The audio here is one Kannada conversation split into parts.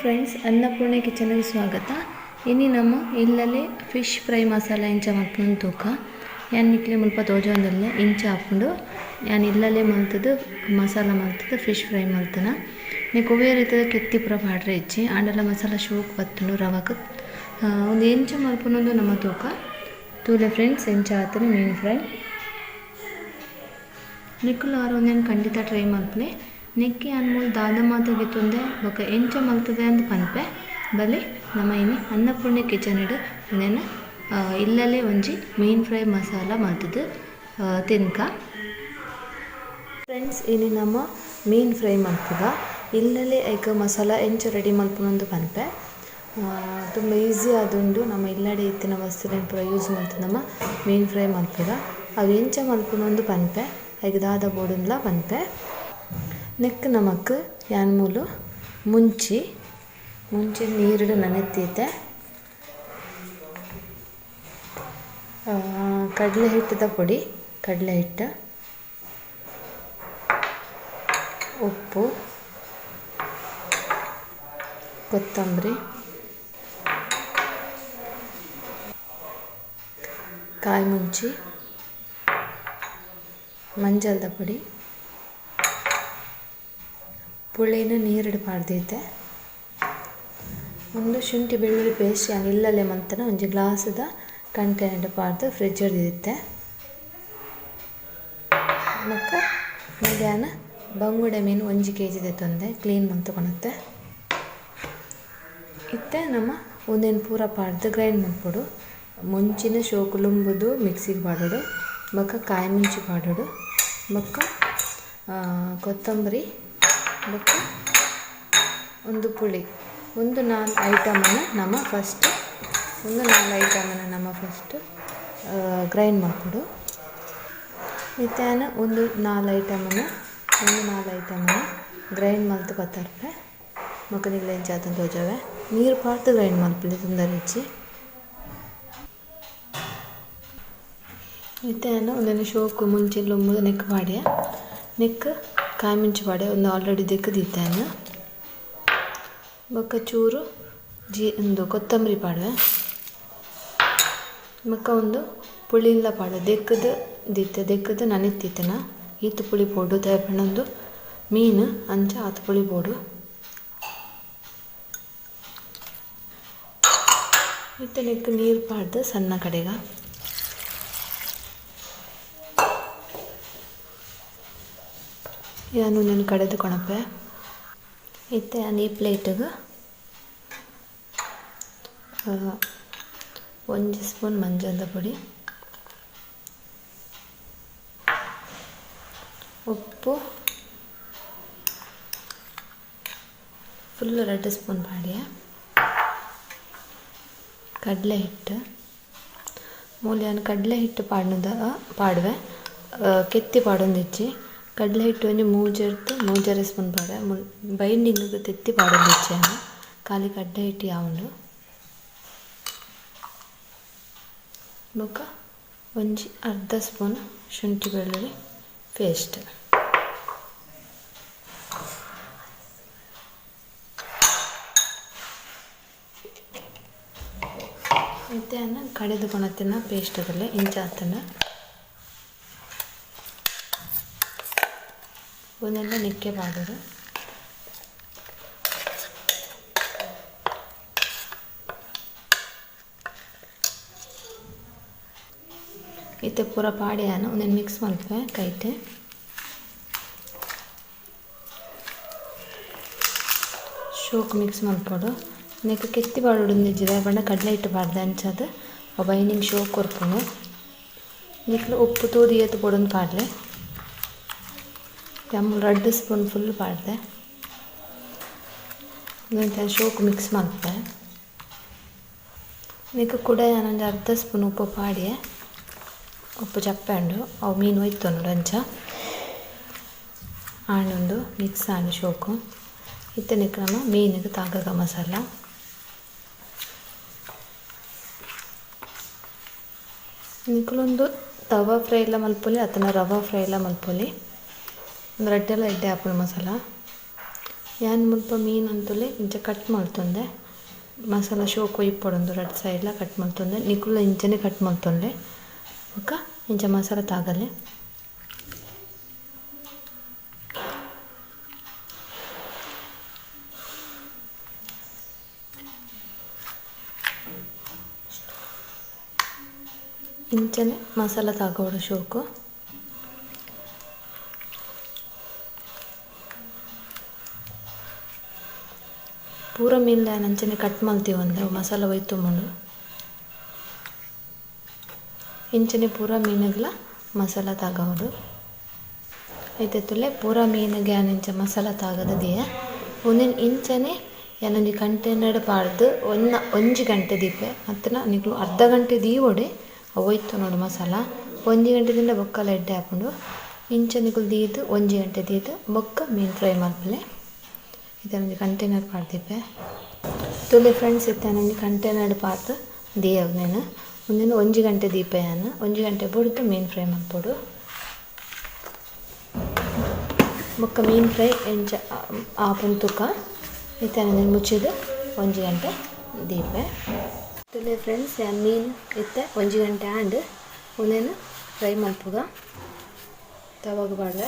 ಫ್ರೆಂಡ್ಸ್, ಅನ್ನಪೂರ್ಣೆ ಕಿಚನ್ಗೆ ಸ್ವಾಗತ. ಇನ್ನು ನಮ್ಮ ಇಲ್ಲಲ್ಲಿ ಫಿಶ್ ಫ್ರೈ ಮಸಾಲ ಇಂಚ ಮಲ್ಪುನ ತೂಕ ಯಾನ್ ನಿಕ್ಲೆ ಮುಲ್ಪ ತೋಜೊಂದಲ್ಲೇ ಇಂಚ ಹಾಕೊಂಡು ಯಾನ್ ಇಲ್ಲಲ್ಲೇ ಮಲ್ತದ್ದು ಮಸಾಲ ಮಲ್ತದ್ದು ಫಿಶ್ ಫ್ರೈ ಮಲ್ತನ ನೀಕು ಒವ್ವೇ ರೀತಿಯ ಕೆತ್ತಿ ಪೂರ ಪಾಡ್ರೆ ಇಚ್ಚಿ ಆಂಡಲ ಮಸಾಲ ಶೋಕ್ ಬತ್ತುಂಡು ರವಕ್ಕೆ ಒಂದು ಎಂಚ ಮಲ್ಪುನೊಂದು ನಮ್ಮ ತೂಕ ತೂಲೆ ಫ್ರೆಂಡ್ಸ್. ಎಂಚ ಆತನು ಮೀನು ಫ್ರೈ ನಿಕ್ಕಲು ಆರೊಂದೇನು ಖಂಡಿತ ಟ್ರೈ ಮಲ್ಪಲೆ ನೆಕ್ಕಿ ಅನ್ಮೂಲ್ ದಾದ ಮಾತಾಗಿ ತುಂದೆ ಬೊಕ್ಕ ಎಂಚ ಮಲ್ತದೆ ಅಂತ ಪನ್ಪೆ ಬಲಿ ನಮ್ಮ ಇನ್ನು ಅನ್ನಪೂರ್ಣೆ ಕಿಚನ್ ಇಡು ಇನ್ನೇನು ಇಲ್ಲಲ್ಲೇ ಒಂಜಿ ಮೀನು ಫ್ರೈ ಮಸಾಲ ಮಲ್ತದ್ದು ತಿನ್ಕ ಫ್ರೆಂಡ್ಸ್. ಇನ್ನು ನಮ್ಮ ಮೀನು ಫ್ರೈ ಮಲ್ಪುಗ ಇಲ್ಲಲ್ಲೇ ಐಕ ಮಸಾಲ ಎಂಚ ರೆಡಿ ಮಲ್ಪುನೊಂದು ಪನ್ಪೆ ತುಂಬ ಈಸಿ ಆದುಂಡು. ನಮ್ಮ ಇಲ್ಲಡೆ ಇತ್ತಿನ ವಸ್ತುಲೇನು ಪೂರ ಯೂಸ್ ಮಾಡ್ತದೆ ನಮ್ಮ ಮೀನು ಫ್ರೈ ಮಲ್ಪುಗ ಅವು ಎಂಚ ಮಲ್ಪುನೊಂದು ಪನ್ಪೆ ಐಕ ದಾದ ಬೋಡುನ್ಲ ಪನ್ಪೆ ನೆಕ್ ನಮಕ್ ಯಾನ್ ಮೂಲು ಮುಂಚಿ ನೀರಿಡು ನೆನೆತ್ತೀತೆ ಕಡಲೆ ಹಿಟ್ಟದ ಪೊಡಿ, ಕಡಲೆ ಹಿಟ್ಟು, ಉಪ್ಪು, ಕೊತ್ತಂಬರಿ, ಕಾಯಿ ಮುಂಚಿ, ಮಂಜಲ್ದ ಪುಡಿ, ಪುಳಿನ ನೀರಿಡು ಪಾಡ್ದೈತೆ, ಒಂದು ಶುಂಠಿ ಬೆಳ್ಳುಳ್ಳಿ ಪೇಸ್ಟ್ ಯಾನ್ ಇಲ್ಲಲ್ಲೇ ಮಲ್ತನ ಒಂಜಿ ಗ್ಲಾಸದ ಕಂಟೈನರ್ ಪಾಡ್ದು ಫ್ರಿಡ್ಜ್ ಹಿಡಿದಿತ್ತೆ. ಮತ್ತು ಮಧ್ಯಾಹ್ನ ಬಂಗುಡೆ ಮೀನು 1 kg ತಂದೆ ಕ್ಲೀನ್ ಮಲ್ತುಕೊಳುತ್ತೆ. ಇತ್ತೆ ನಮ್ಮ ಒಂದೇನು ಪೂರ ಪಾಡ್ದು ಗ್ರೈಂಡ್ ಮಾಡ್ಕೊಡು. ಮುಂಚಿನ ಶೋಕು ಲುಂಬುದು ಮಿಕ್ಸಿಗೆ ಪಾಡೋಡು, ಬೊಕ್ಕ ಕಾಯಿ ಮುಂಚಿ ಪಾಡೋಡು, ಬೊಕ್ಕ ಕೊತ್ತಂಬರಿ, ಬೊಕ್ಕ ಒಂದು ಪುಳಿ, ಒಂದು 4 ಐಟಮನ್ನು ನಮ್ಮ ಫಸ್ಟ್ ಗ್ರೈಂಡ್ ಮಾಡ್ಕೊಡು. ಇತ್ತಾನ ಒಂದು 4 ಐಟಮನ್ನು ಗ್ರೈಂಡ್ ಮಲ್ತು ಬತ್ತರ್ಪೆ ಮಕ್ಕಳಿಗೆ ಎಂಚಾತ ತೋಜವೆ ನೀರು ಪಾಡ್ದು ಗ್ರೈಂಡ್ ಮಲ್ಪಲಿ ತುಂಬ ರುಚಿ. ಇತ್ತಾನ ಒಂದೊಂದು ಶೋಕು ಮುಂಚೆ ಲೊಂಬುದು ನೆಕ್ ಪಾಡ್ಯ ನೆಕ್ ಕಾಯಿ ಮುಂಚಿ ಪಾಡ್ಯ ಒಂದು ಆಲ್ರೆಡಿ ದಿಕ್ಕದಿತ್ತಾನ ಬೊಕ್ಕ ಚೂರು ಒಂದು ಕೊತ್ತಂಬರಿ ಪಾಡುವೆ ಬೊಕ್ಕ ಒಂದು ಪುಳಿಲ್ಲ ಪಾಡು ದೆಕ್ಕದು ನನೆತ್ತಿತ್ತನ ಈತು ಪುಳಿ ಪೋಡು ತೇಪಣ್ಣೊಂದು ಮೀನು ಅಂಚ ಆತು ಪುಳಿ ಪೋಡು. ಮತ್ತು ನೆಕ್ ನೀರು ಪಾಡ್ದು ಸಣ್ಣ ಕಡೆಗ ಯಾನು ನಾನು ಕಡೆದು ಕೊಣಪೆ ಇತ್ತೆ ಯಾನು ಈ ಪ್ಲೇಟಿಗೆ 1 ಸ್ಪೂನ್ ಮಂಜದ ಪುಡಿ, ಉಪ್ಪು ಫುಲ್ 2 ಸ್ಪೂನ್ ಪಾಡ್ಯ, ಕಡಲೆ ಹಿಟ್ಟು ಮೂಲ್ಯಾನು ಕಡಲೆ ಹಿಟ್ಟು ಪಾಡುವೆ ಕೆತ್ತಿ ಪಾಡೊಂದಿಚ್ಚಿ ಕಡಲೆ ಹಿಟ್ಟು ಒಂಜಿ ಮೂಜರೆ ಸ್ಪೂನ್ ಪಾಡ ಬೈಂಡಿಂಗ್ ತೆತ್ತಿ ಪಾಡೊಂದಿಚ್ಚಿ ಖಾಲಿ ಕಡಲೆ ಹಿಟ್ಟು ಯಾವುದು ಬೊಕ್ಕ ಒಂಜಿ ಅರ್ಧ ಸ್ಪೂನ್ ಶುಂಠಿ ಬೆಳ್ಳುಳ್ಳಿ ಪೇಸ್ಟ್. ಮತ್ತೆ ಕಡೆದು ಕೊಣತಿನ ಪೇಸ್ಟ್ ಅದಲ್ಲೇ ಇಂಚಾತನ ಒಂದೆಲ್ಲ ನಿಕ್ಕೆ ಪಾಡೋದು. ಇತ್ತೆ ಪೂರ ಪಾಡ್ಯಾನ ಒಂದೇನು ಮಿಕ್ಸ್ ಮಲ್ಪೆ ಕೈಟೆ ಶೋಕ್ ಮಿಕ್ಸ್ ಮಲ್ಪೋಡು. ನೆಕ್ ಕೆತ್ತಿ ಪಾಡೋಡು ನಿಜ್ಜಿದೆ ಬಣ್ಣ ಕಡಲೆ ಹಿಟ್ಟು ಪಾಡ್ದೆ ಅಂಚದು ಬೈಂಡಿಂಗ್ ಶೋಕ್ ಕೊರ್ಪುನು. ನಿಕ್ಲು ಉಪ್ಪು ತೂದಿ ಎತ್ತು ಪೊಡೊಂದು ಪಾಡ್ಲೆ 2 ಸ್ಪೂನ್ ಫುಲ್ ಪಾಡ್ದೆ ಶೋಕ್ ಮಿಕ್ಸ್ ಮಲ್ಪೆ. ನೆಕ್ ಕೂಡ ನಾನೊಂದು ಅರ್ಧ ಸ್ಪೂನ್ ಉಪ್ಪು ಪಾಡ್ಯೆ ಉಪ್ಪು ಚಪ್ಪೆ ಉಂಡು ಅವು ಮೀನು ಒಯ್ತೊಂಡು ಅಂಚ ಆಂಡೊಂದು ಮಿಕ್ಸ್ ಆಂಡು ಶೋಕು. ಇತ್ತೆ ನೆಕ್ ನಮ್ಮ ಮೀನಿಗೆ ತಾಗಗ ಮಸಾಲ ನಿಕ್ಲೊಂದು ತವಾ ಫ್ರೈ ಎಲ್ಲ ಮಲ್ಪೊಲಿ ಅಥವಾ ರವಾ ಫ್ರೈ ಎಲ್ಲ ಮಲ್ಪೊಲಿ ಒಂದು ರಡ್ಡೆಲ್ಲ ಎಡ್ಡೆ ಆಪಲ್ ಮಸಾಲ ಯಾನ್ ಮುಲ್ಪ ಮೀನು ಅಂತಲೇ ಇಂಚ ಕಟ್ ಮಾಡ್ತೊಂದೆ ಮಸಾಲ ಶೋಕು ಇಪ್ಪೊಡೊಂದು ಎರಡು ಸೈಡ್ಲ ಕಟ್ ಮಾಡ್ತೊಂದೆ ನಿಕುಲ ಇಂಚನೆ ಕಟ್ ಮಾಡ್ತೊಂಡೆ ಒಕ್ಕ ಇಂಚ ಮಸಾಲ ತಾಗಲೆ ಇಂಚನೆ ಮಸಾಲ ತಾಗೋಡು ಶೋಕು ಪೂರ ಮೀನ್ಲ ನಂಚನೆ ಕಟ್ ಮಲ್ತೀವಿ ಒಂದು ಮಸಾಲ ಒಯ್ತು ಮುಂಡು ಇಂಚನೆ ಪೂರ ಮೀನುಗಳ ಮಸಾಲ ತಾಗೋದು ಐತೈತುಲೆ ಪೂರ ಮೀನಿಗೆ ಇಂಚ ಮಸಾಲ ತಾಗದಿದೆಯೇ ಒಂದಿನ ಇಂಚನೆ ಏನೊಂದು ಕಂಟೈನರ್ ಪಾಡ್ದು ಒಂಜಿ ಗಂಟೆ ದೀಪೆ ಮತ್ತು ನಿಕ್ಲು ಅರ್ಧ ಗಂಟೆ ದೀವೊಡೆ ಹೋಯ್ತು ನೋಡು ಮಸಾಲ 1 ಗಂಟೆದಿಂದ ಬೊಕ್ಕಲ ಎಡ್ಡೆ ಹಾಕೊಂಡು ಇಂಚ ನಿಕುಲು ದೀದು 1 ಗಂಟೆ ದೀದು ಬೊಕ್ಕ ಮೀನು ಫ್ರೈ ಮಲ್ಪಲೆ ಇದೊಂದು ಕಂಟೈನರ್ ಪಾಡ್ದಿಪ್ಪೆ ತುಲೆ ಫ್ರೆಂಡ್ಸ್ ಇತ್ತಾನೊಂದು ಕಂಟೈನರ್ ಪಾತ್ ದೇವ್ ನಾನು ಒಂದಿನ 1 ಗಂಟೆ ದೀಪೆ ನಾನು 1 ಗಂಟೆ ಬಿಡ್ತು ಮೀನು ಫ್ರೈ ಮಲ್ಪೊಡು ಬೊಕ್ಕ ಮೀನು ಫ್ರೈ ಎಂಚ ಆಪುನ ತುಕ ಇತ್ತಾನೊಂದು ಮುಚ್ಚಿದು 1 ಗಂಟೆ ದೀಪೆ ತುಲೆ ಫ್ರೆಂಡ್ಸ್ ಯಾನ್ ಮೀನು ಇತ್ತೆ 1 ಗಂಟೆ ಆಂಡ್ ಒಂದೇನು ಫ್ರೈ ಮಲ್ಪುಗ ತವಾಗ ಬಾಡ್ರೆ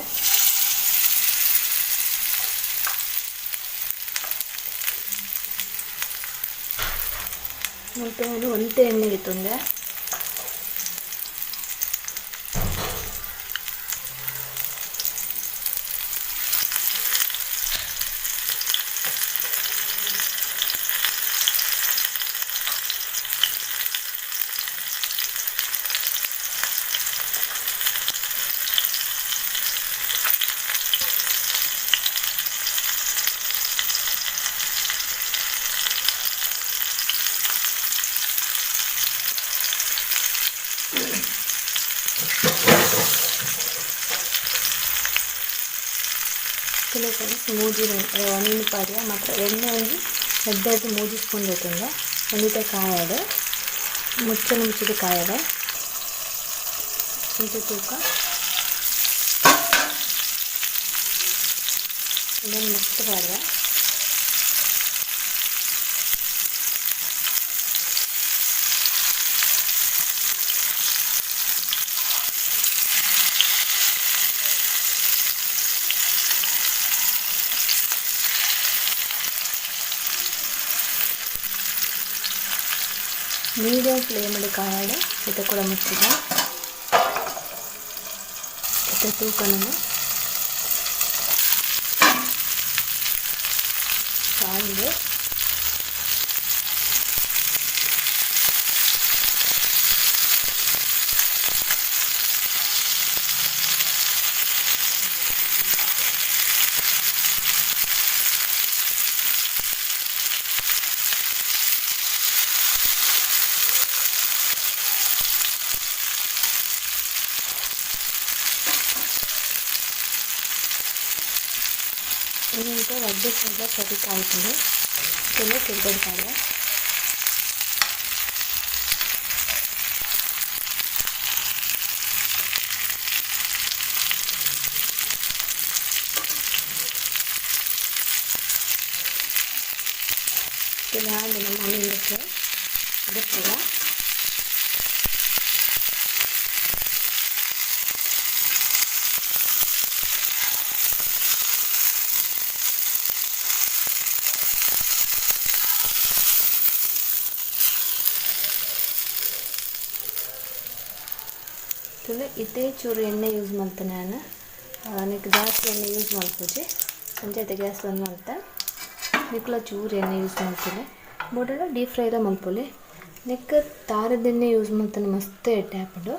ಮತ್ತು ನಾನು ಒಂತೆ ಎಣ್ಣೆಗೆ ತುಂಡೆ ಕೆಲವು ಫ್ರೆಂಡ್ಸ್ ಮೂಜಿ ನೀನು ಪಾಡ್ಯ ಮಾತ್ರ ಎಣ್ಣೆ ಒಂದು ಹೆಡ್ಡೆದ್ದು ಮೂಜಿಸ್ಕೊಂಡಿರ್ತಂದೆ ಒಂದಿತ ಕಾಯಡೆ ಮುಚ್ಚಲು ಮುಚ್ಚಿದ ಕಾಯಡೆ ಇಂಥ ತೂಕ ಇದನ್ನು ಮಸ್ತ್ ಪಾಡ್ಯ ಮೀಡಿಯಂ ಫ್ಲೇಮಲ್ಲಿ ಕಾಯಡೆ ಇದು ಕೂಡ ಮುಚ್ಚಿದ ಇದು ತೂಕನನ್ನು ಕಾಯಿದೆ ಇನ್ನೊಂದು ಒಡ್ಡೆ ಸೈಡ ಸರಿ ಕಾಯ್ತದೆ ಎಲ್ಲ ತಿರ್ಗಡ್ತಾರೆ ಹಾಗೆ ನಮ್ಮ ಮನೆಯಕ್ಕೆ ಗೊತ್ತಿಲ್ಲ ಇದೇ ಚೂರು ಎಣ್ಣೆ ಯೂಸ್ ಮಾಡ್ತೇನೆ ನಾನು ನಿಕ್ಕೆ ಜಾಸ್ತಿ ಎಣ್ಣೆ ಯೂಸ್ ಮಾಡ್ಬೋದು ಪಂಚಾಯತ್ ಗ್ಯಾಸ್ ಬಂದು ಮಾಡ್ತೆ ನಿಕ್ಲ ಚೂರು ಎಣ್ಣೆ ಯೂಸ್ ಮಾಡ್ತೀನಿ ಬೋಟೆಲ್ಲ ಡೀಪ್ ಫ್ರೈದ ಮಲ್ಪೊಲಿ ನೆಕ್ ತಾರದ ಎಣ್ಣೆ ಯೂಸ್ ಮಾಡ್ತಾನೆ ಮಸ್ತ್ ಎಣ್ಣೆ ಹಾಕೊಂಡು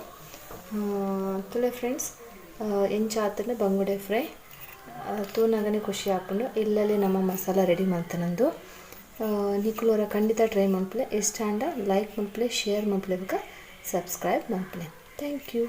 ತುಲೆ ಫ್ರೆಂಡ್ಸ್ ಎಂಚ ಆತಲೆ ಬಂಗುಡೆ ಫ್ರೈ ತೂನಾಗನೆ ಖುಷಿ ಹಾಕೊಂಡು ಇಲ್ಲಲ್ಲಿ ನಮ್ಮ ಮಸಾಲ ರೆಡಿ ಮಾಡ್ತಾನಂದು ನಿಕ್ಲೋರ ಖಂಡಿತ ಟ್ರೈ ಮಾಡ್ಪಲೆ ಇಷ್ಟ ಅಂಡ ಲೈಕ್ ಮಾಡ್ಪಲೆ ಶೇರ್ ಮಾಡ್ಪಲೆ ಸಬ್ಸ್ಕ್ರೈಬ್ ಮಾಡ್ಪಲೆ ಥ್ಯಾಂಕ್ ಯು.